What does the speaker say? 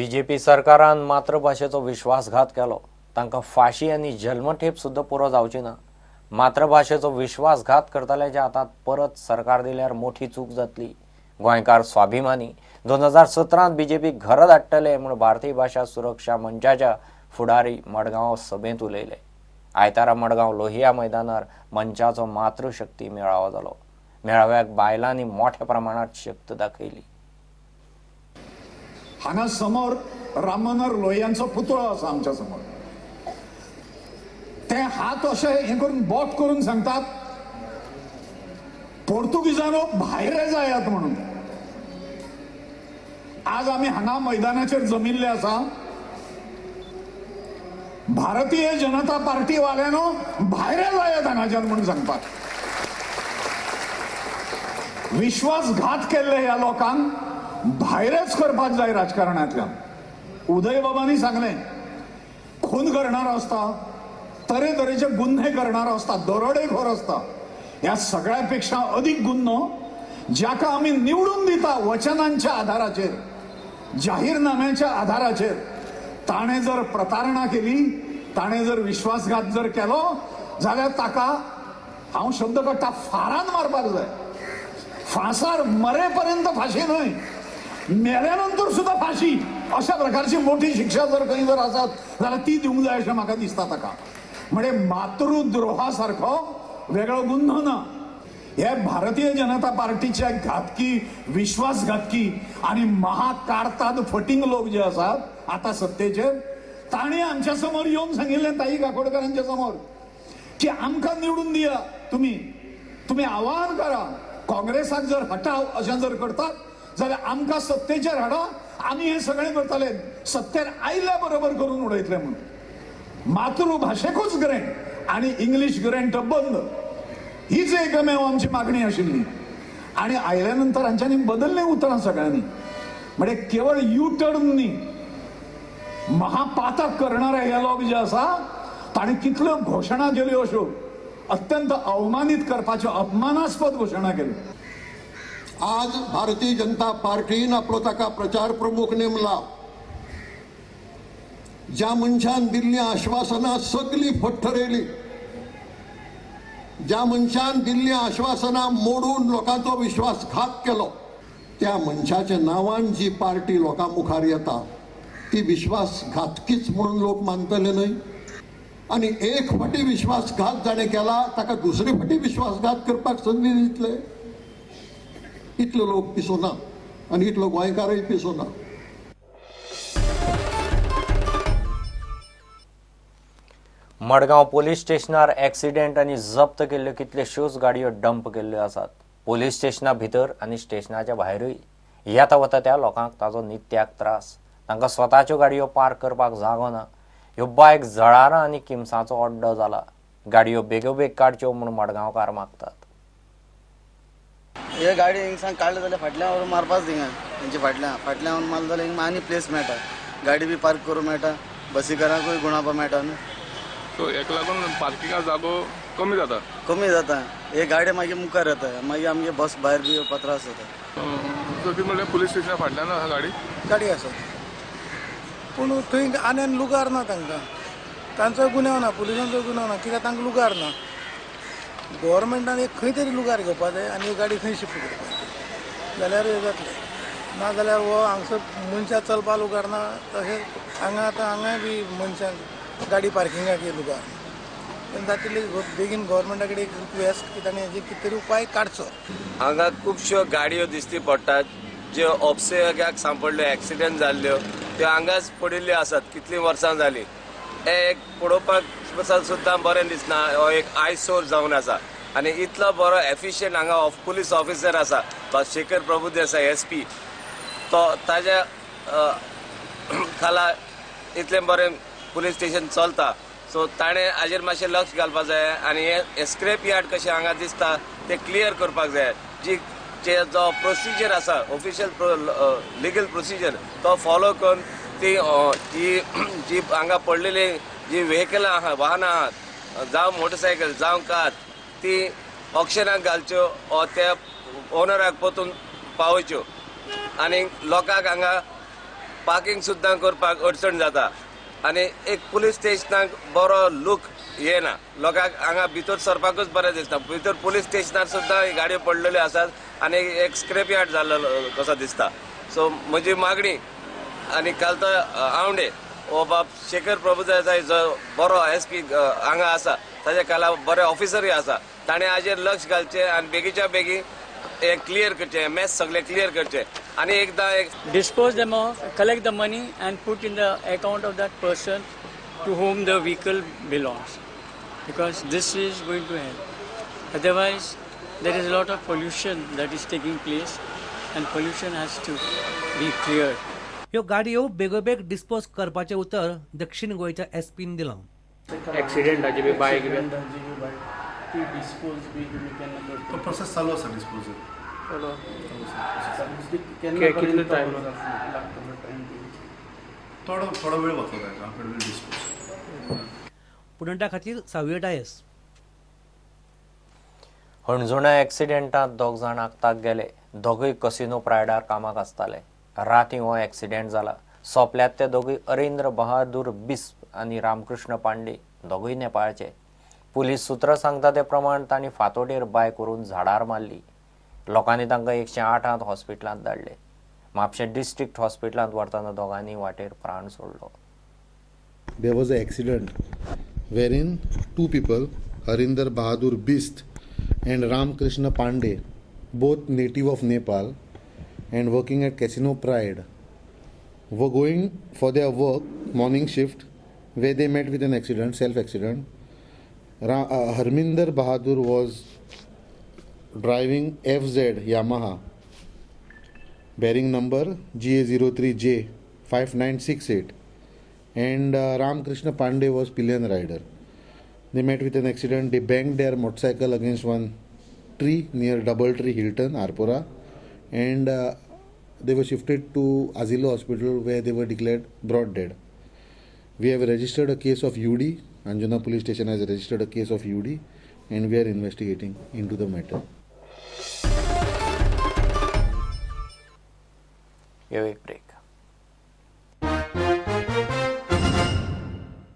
BJP सरकारान मातृभाषेचो विश्वासघात केलो, तांकां फाशी आनी जल्मठेप सुद्दां पुरो जावची ना। मातृभाषेचो विश्वासघात करतल्याच्या हातात परत सरकार दिल्यार मोठी चूक जातली। गोंयकार स्वाभिमानी 2017 बीजेपी घर धाडटले म्हूण भारतीय भाषा सुरक्षा मंचाच्या फुडारी मडगांव सभेत उलयले। आयतारा मडगांव लोहिया मैदानार मंचाचो मातृशक्ती मेळावो जालो। मेळाव्याक बायलांनी मोठ्या प्रमाणात शक्त दाखयली। हांगा समोर राम मनोहर लोहियांचो पुतळो आसा आमच्या समोर। ते हात अशे हे करून बोट करून सांगतात पोर्तुगीजांनो भायर जायात म्हणून। आज आम्ही हांगा मैदानाचेर जमिल्ले आसा। भारतीय जनता पार्टी वाल्यांनो भायर जायात हांगाच्यान म्हणून सांगतात। विश्वासघात केल्ले ह्या लोकांक भायरच करपाक जाय राजकारणांतल्यान। उदय बाबांनी सांगले खून करणारो असता, तरेतरेचे गुन्हे करणारो असता, दरोडेखोर असता, या सगळ्यापेक्षा अधिक गुन्हो ज्याका आम्ही निवडून दिता वचनांच्या आधाराचेर, जाहीरनाम्याच्या आधाराचेर, ताणे जर प्रतारणा केली, ताणे जर विश्वासघात जर केलो जाल्यार ताका हांव शब्द काडटा फारान मारपाक जाय। फांसार मरेपर्यंत फाशी न्हय, मेल्यानंतर सुद्धा फाशी अशा प्रकारची मोठी शिक्षा जर खंय जर आसत जाल्यार ती दिवंक जाय अशें म्हाका दिसता ताका। म्हणजे मातृद्रोहासारखो वेगळो गुन्हो ना। हे भारतीय जनता पार्टीचे घातकी, विश्वासघातकी आणि महाकार्ताद फटींग लोक जे असतात आता सत्तेचेर, ताणी आमच्या समोर येऊन सांगितले ताई काकोडकरांच्या समोर की आमकां निवडून दिया, तुम्ही आवाहन करा, काँग्रेसाक जर हटाव अशें जर करतात जाल्यार आमकां सत्तेचेर हाडा, आमी हे सगळे करतले, सत्तेर आयल्या बरोबर करून उडयतले म्हणून। मातृभाषेकूच ग्रेंट आणि इंग्लिश ग्रेंट बंद हीच एकमेव आमची मागणी आशिल्ली। आणि आयल्यानंतर हांच्यांनी बदलले उतरां सगळ्यांनी। म्हणजे केवळ यू टर्न न्ही, महापातक करणारे हे लोक जे आसा ताणी कितल्यो घोशणा केल्यो अश्यो अत्यंत अवमानित करपाच्यो, अपमानास्पद घोशणा केल्यो। आज भारतीय जनता पार्टीन आपलो ताका प्रचार प्रमुख नेमला। ज्या मनशान दिल्ली आश्वासनां सगळी फट्टरयली, ज्या मनशान दिल्ली आश्वासनां मोडून लोकांचो विश्वासघात केलो, त्या मनशाच्या नांवान जी पार्टी लोकां मुखार येता ती विश्वासघातकीच म्हणून लोक मानतले न्हय। आणि एक फाटी विश्वासघात जाणे केला ताका दुसरे फाटी विश्वासघात करपाक संदी दितले, इतले लोक पिसोना आणि इतलो गोंयकारय पिसोना। मडगांव पोलीस स्टेशनार एक्सिडेंट आनी जप्त केल्ल्यो कितल्योश्योच गाडयो डंप केल्ल्यो आसात। पोलीस स्टेशना भितर आनी स्टेशनाच्या भायरूय येता वता त्या लोकांक ताचो नित्याक त्रास। तांकां स्वताच्यो गाडयो पार्क करपाक जागो ना। ह्यो बायक जळारां आनी किमसाचो अड्डो जाला। गाडयो बेगोबेग काडच्यो म्हूण मडगांवकार मागतात। हे गाडी हिंगसान काडले जाल्यार फाटल्यान व्हरून मारपाच थिंगा तेंचे फाटल्यान व्हरून मारले जाल्यार हिंगा आनी प्लेस मेळटा, गाडी बी पार्क करूंक मेळटा, बसीकारांकूय गुणावपा मेळटा न्हू। सो हेका लागून पार्किंगा जागो कमी जाता। हे गाडी मागीर मुखार येता, मागीर आमगे बस भायर बी येवपा त्रास जाता। सो ती म्हणल्यार पुलीस स्टेशना फाटल्यान आसा गाडी आसा, पूण थंय आनी लुगार ना तांकां, तांचो गुन्यांव ना, पुलिसांचो गुन्यांव ना, कित्याक तांकां लुगार ना। गव्हर्मेंटान एक खंय तरी लुगार घेवपा जाय आनी ही गाडी खंय शिफ्ट करपा जाय जाल्यार हे जातलें। नाजाल्यार हो हांगसर मनशां चलपा लुगार ना, तशेंच हांगाय बी मनशांक गाडी पार्किंगाक लुगार ना। जातले बेगीन गव्हर्मेंटा कडेन एक रिक्वेस्ट की ताणें हेजे कितें तरी उपाय काडचो। हांगा खुबश्यो गाडयो दिश्टी पडटात ज्यो ऑप्सेगाक सांपडल्यो, एक्सिडेंट जाल्ल्यो त्यो हांगाच पडिल्ल्यो आसात, कितलीं वर्सां जालीं। हे एक पळोवपाक सुद्दां बरें दिसना। हो एक आयसोर जावन आसा आनी इतलो बरो एफिशियंट हांगा पुलीस ऑफिसर आसा शेखर प्रभुदेसाय SP, तो ताज्या खाला इतलें बरें पुलीस स्टेशन चलता। सो ताणें हाजेर मातशें लक्ष घालपाक जाय आनी हे स्क्रॅप यार्ड कशें हांगा दिसता ते क्लियर करपाक जाय। जो प्रोसिजर आसा, ऑफिशियल लिगल प्रोसिजर तो फॉलो करून ती जी हांगा पडलेली जी व्हेकलां आहा, वाहनां आहात, जावं मोटरसायकल जावं कार, ती ऑक्शनाक घालच्यो ओ त्या ओनराक परतून पावोवच्यो आनी लोकांक हांगा पार्किंग सुद्दां करपाक अडचण जाता आनी एक पुलीस स्टेशनाक बरो लूक येना लोकांक हांगा भितर सरपाकूच बरें दिसता भितर पुलीस स्टेशनार सुद्दां गाडयो पडलेल्यो आसात आनी एक स्क्रॅप यार्ड जाल्लो कसो दिसता सो म्हजी मागणी आनी काल तो आवडे हो बाब शेखर प्रभुदेसाय जो बरो SP हांगा आसा ताच्या खाला बरे ऑफिसरूय आसा ताणें हाजेर लक्ष घालचें आनी बेगीच्या बेगी हे क्लियर करचें मॅस सगळें क्लियर करचें आनी एकदां dispose them off, collect the money and put in the account of that person to whom the vehicle belongs, because this is going to help. Otherwise, there is a lot of pollution that is taking place and pollution has to be cleared. ह्यो गाडयो बेगोबेग dispose करपाचें उतर दक्षिण गोंयच्या SPन दिलां. एक्सिडेंटाची बी बायक तो प्रोसेस चालू आसा डिस्पोजल कितलो टायम थोडो वेळ वतलो ताका कडे डिस्पोज पुणेटा खातीर सावय डायस. हणजुणा एक्सिडेंटात 2 जाण आगताक गेले. दोगूय कसिनो प्रायडार कामाक आसताले. राती हो एक्सिडेंट जाला. सोंपल्यात ते दोगूय अरिंद्र बहादूर बिस्प आनी रामकृष्ण पांडे दोगूय नेपाळचे. पुलीस सुत्रां सांगता ते प्रमाण तांणी फातोडेर बायक व्हरून झाडार मारली. लोकांनी तांकां 108 हॉस्पिटलांत धाडले. म्हापशें डिस्ट्रिक्ट हॉस्पिटलांत व्हरतना दोगांनी वाटेर प्राण सोडलो. There was an accident wherein 2 people, Harinder Bahadur Bist and Ramkrishna Pandey, both native of Nepal and working at Casino Pride, were going for their work, morning shift, where they met with an accident, self-accident. Harminder Bahadur was driving FZ Yamaha, bearing number GA03J 5968. And Ramkrishna Pandey was pillion rider. They met with an accident. They banged their motorcycle against one tree near Doubletree Hilton, Arpora, and they were shifted to Asilo Hospital where they were declared brought dead. We have registered a case of UD. Anjuna Police Station has registered a case of UD, and we are investigating into the matter. एक break.